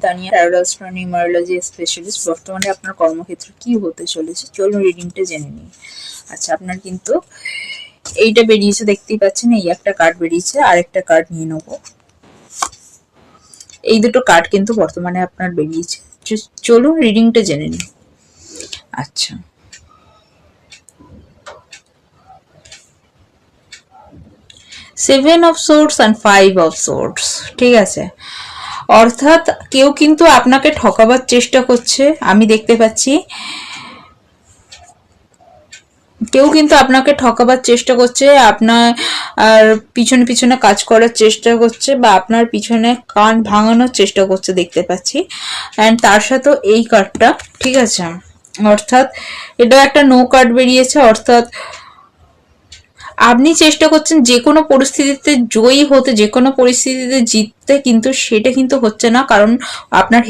Tania taro astronomy numerology specialist. বর্তমানে আপনার কর্মক্ষেত্রে কি হতে চলেছে চলুন রিডিংটা জেনে নিই। আচ্ছা, আপনার কিন্তু এইটা বেরিয়েছে, দেখতেই পাচ্ছেন, এই একটা কার্ড বেরিয়েছে, আরেকটা কার্ড নিয়ে নেব। এই দুটো কার্ড কিন্তু বর্তমানে আপনার বেরিয়েছে, চলুন রিডিংটা জেনে নিই। আচ্ছা, seven of swords and five of swords, ঠিক আছে। অর্থাৎ কেউ কিন্তু আপনাকে ঠকাবার চেষ্টা করছে, আমি দেখতে পাচ্ছি। কেউ কিন্তু আপনাকে ঠকাবার চেষ্টা করছে, আপনার আর পিছনে পিছনে কাজ করার চেষ্টা করছে, বা আপনার পিছনে কান ভাঙানোর চেষ্টা করছে, দেখতে পাচ্ছি। অ্যান্ড তার সাথেও এই কার্ডটা, ঠিক আছে। অর্থাৎ এটা একটা নো কার্ড বেরিয়েছে, অর্থাৎ আপনি চেষ্টা করছেন যে কোনো পরিস্থিতিতে জয়ী হতে, যে কোনো পরিস্থিতিতে জিততে, কিন্তু সেটা কিন্তু হচ্ছে না, কারণ আপনার